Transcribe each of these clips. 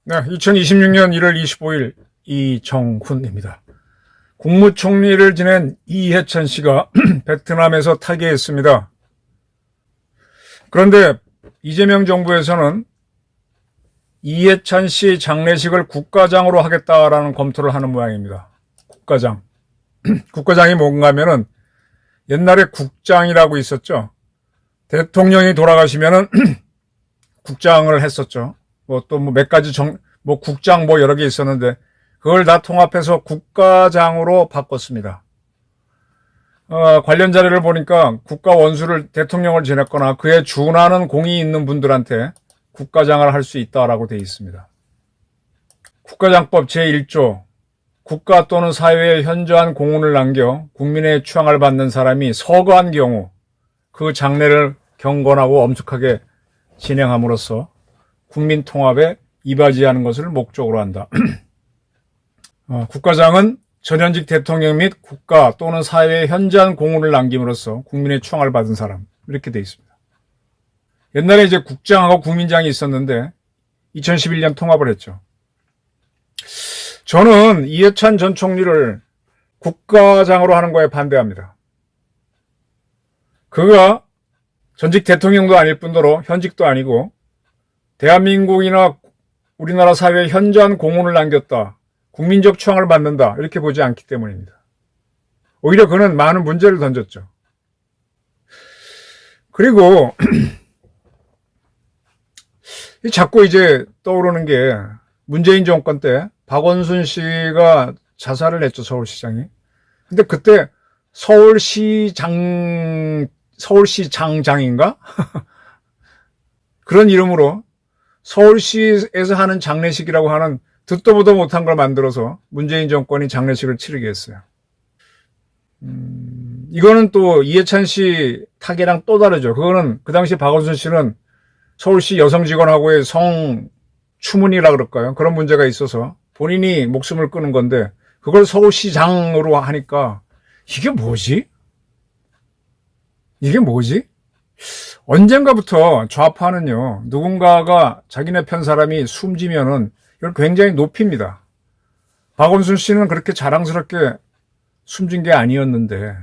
네, 2026년 1월 25일 이정훈입니다. 국무총리를 지낸 이해찬 씨가 베트남에서 타계했습니다. 그런데 이재명 정부에서는 이해찬 씨 장례식을 국가장으로 하겠다라는 검토를 하는 모양입니다. 국가장. 국가장이 뭔가 하면은 옛날에 국장이라고 있었죠. 대통령이 돌아가시면은 국장을 했었죠. 또 몇 가지 국장 여러 개 있었는데 그걸 다 통합해서 국가장으로 바꿨습니다. 관련 자료를 보니까 국가 원수를 대통령을 지냈거나 그에 준하는 공이 있는 분들한테 국가장을 할 수 있다라고 되어 있습니다. 국가장법 제1조 국가 또는 사회에 현저한 공훈을 남겨 국민의 추앙을 받는 사람이 서거한 경우 그 장례를 경건하고 엄숙하게 진행함으로써 국민 통합에 이바지하는 것을 목적으로 한다. 국가장은 전현직 대통령 및 국가 또는 사회에 현저한 공훈을 남김으로써 국민의 추앙을 받은 사람 이렇게 되어 있습니다. 옛날에 이제 국장하고 국민장이 있었는데 2011년 통합을 했죠. 저는 이해찬 전 총리를 국가장으로 하는 거에 반대합니다. 그가 전직 대통령도 아닐 뿐더러 현직도 아니고 대한민국이나 우리나라 사회에 현저한 공헌을 남겼다. 국민적 추앙을 받는다. 이렇게 보지 않기 때문입니다. 오히려 그는 많은 문제를 던졌죠. 그리고 자꾸 이제 떠오르는 게 문재인 정권 때 박원순 씨가 자살을 했죠. 서울시장이. 근데 그때 서울시장인가? 그런 이름으로 서울시에서 하는 장례식이라고 하는 듣도 보도 못한 걸 만들어서 문재인 정권이 장례식을 치르게 했어요. 이거는 또 이해찬 씨 타계랑 또 다르죠. 그거는 그 당시 박원순 씨는 서울시 여성 직원하고의 성추문이라 그럴까요? 그런 문제가 있어서 본인이 목숨을 끊은 건데 그걸 서울시장으로 하니까 이게 뭐지? 언젠가부터 좌파는요, 누군가가 자기네 편 사람이 숨지면은 이걸 굉장히 높입니다. 박원순 씨는 그렇게 자랑스럽게 숨진 게 아니었는데,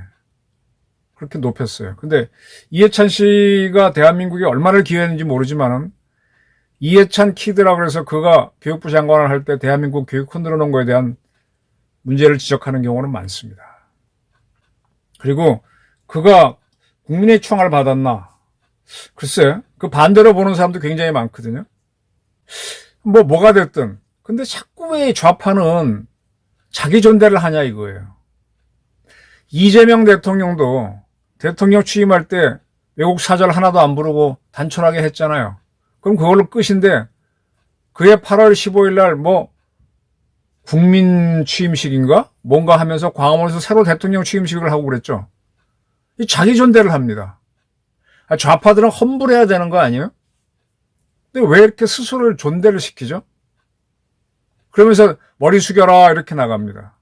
그렇게 높였어요. 근데 이해찬 씨가 대한민국에 얼마나 기여했는지 모르지만은, 이해찬 키드라고 해서 그가 교육부 장관을 할 때 대한민국 교육 흔들어 놓은 거에 대한 문제를 지적하는 경우는 많습니다. 그리고 그가 국민의 추앙을 받았나? 글쎄, 그 반대로 보는 사람도 굉장히 많거든요. 뭐가 됐든. 근데 자꾸 왜 좌파는 자기 존대를 하냐 이거예요. 이재명 대통령도 대통령 취임할 때 외국 사절 하나도 안 부르고 단촐하게 했잖아요. 그럼 그걸로 끝인데 그해 8월 15일 날 국민 취임식인가? 뭔가 하면서 광화문에서 새로 대통령 취임식을 하고 그랬죠. 자기 존대를 합니다. 좌파들은 험불해야 되는 거 아니에요? 근데 왜 이렇게 스스로를 존대를 시키죠? 그러면서 머리 숙여라 이렇게 나갑니다.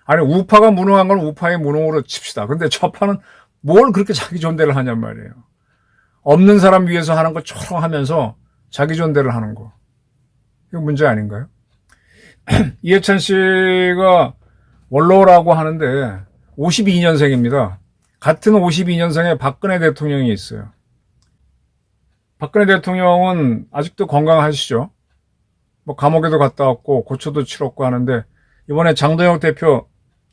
아니 우파가 무능한 건 우파의 무능으로 칩시다. 근데 좌파는 뭘 그렇게 자기 존대를 하냔 말이에요. 없는 사람 위해서 하는 것처럼 하면서 자기 존대를 하는 거. 이거 문제 아닌가요? 이해찬 씨가 원로라고 하는데 52년생입니다. 같은 52년생에 박근혜 대통령이 있어요. 박근혜 대통령은 아직도 건강하시죠? 감옥에도 갔다 왔고 고초도 치렀고 하는데 이번에 장동혁 대표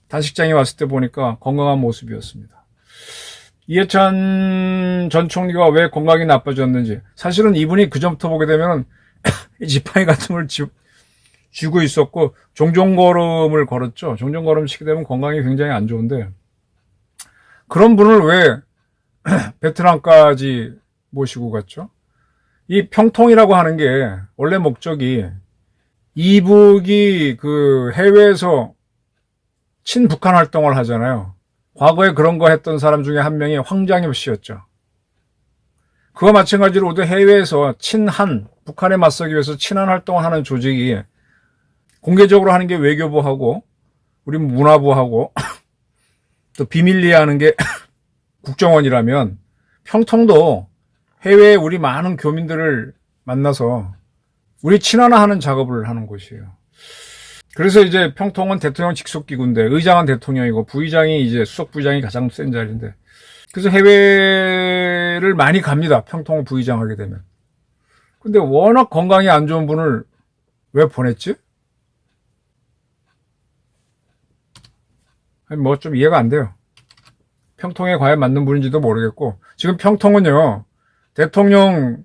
단식장에 왔을 때 보니까 건강한 모습이었습니다. 이해찬 전 총리가 왜 건강이 나빠졌는지 사실은 이분이 그전부터 보게 되면 지팡이 같은 걸 쥐고 있었고 종종걸음을 걸었죠. 종종걸음 치게 되면 건강이 굉장히 안 좋은데 그런 분을 왜 베트남까지 모시고 갔죠? 이 평통이라고 하는 게 원래 목적이 이북이 그 해외에서 친북한 활동을 하잖아요. 과거에 그런 거 했던 사람 중에 한 명이 황장엽 씨였죠. 그와 마찬가지로 해외에서 친한, 북한에 맞서기 위해서 친한 활동을 하는 조직이 공개적으로 하는 게 외교부하고 우리 문화부하고 또 비밀리에 하는 게 국정원이라면 평통도 해외에 우리 많은 교민들을 만나서 우리 친환화하는 작업을 하는 곳이에요. 그래서 이제 평통은 대통령 직속기구인데 의장은 대통령이고 부의장이 이제 수석부의장이 가장 센 자리인데 그래서 해외를 많이 갑니다. 평통 부의장 하게 되면. 근데 워낙 건강이 안 좋은 분을 왜 보냈지? 뭐 좀 이해가 안 돼요. 평통에 과연 맞는 분인지도 모르겠고 지금 평통은요 대통령이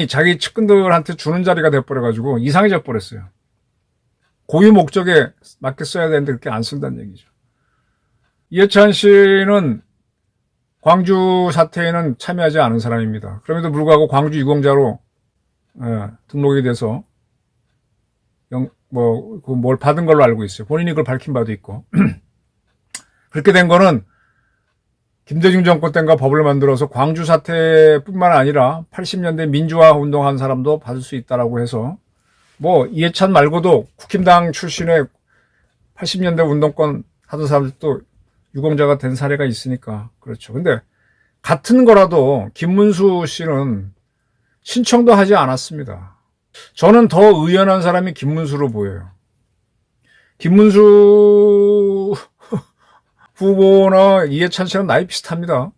자기 측근들한테 주는 자리가 돼버려가지고 이상해져 버렸어요. 고유 목적에 맞게 써야 되는데 그렇게 안 쓴다는 얘기죠. 이해찬 씨는 광주 사태에는 참여하지 않은 사람입니다. 그럼에도 불구하고 광주 유공자로 등록이 돼서 뭘 받은 걸로 알고 있어요. 본인이 그걸 밝힌 바도 있고. 그렇게 된 거는 김대중 정권 때인가 법을 만들어서 광주 사태뿐만 아니라 80년대 민주화 운동한 사람도 받을 수 있다라고 해서 뭐 이해찬 말고도 국힘당 출신의 80년대 운동권 하던 사람들도 유공자가 된 사례가 있으니까 그렇죠. 근데 같은 거라도 김문수 씨는 신청도 하지 않았습니다. 저는 더 의연한 사람이 김문수로 보여요. 김문수 후보나 이해찬 씨랑 나이 비슷합니다.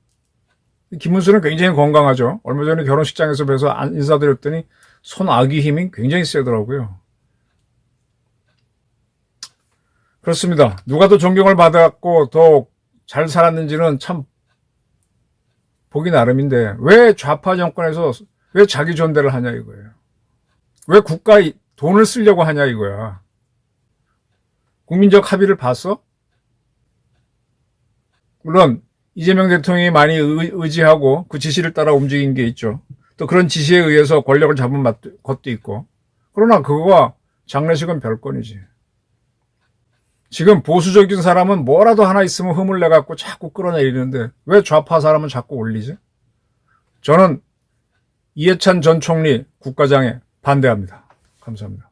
김문수는 굉장히 건강하죠. 얼마 전에 결혼식장에서 뵈서 인사드렸더니 손 아귀 힘이 굉장히 세더라고요. 그렇습니다. 누가 더 존경을 받았고 더 잘 살았는지는 참 보기 나름인데 왜 좌파 정권에서 왜 자기 존대를 하냐 이거예요. 왜 국가에 돈을 쓰려고 하냐 이거야. 국민적 합의를 봤어? 물론 이재명 대통령이 많이 의지하고 그 지시를 따라 움직인 게 있죠. 또 그런 지시에 의해서 권력을 잡은 것도 있고. 그러나 그거와 장례식은 별건이지. 지금 보수적인 사람은 뭐라도 하나 있으면 흠을 내갖고 자꾸 끌어내리는데 왜 좌파 사람은 자꾸 올리지? 저는 이해찬 전 총리 국가장에 반대합니다. 감사합니다.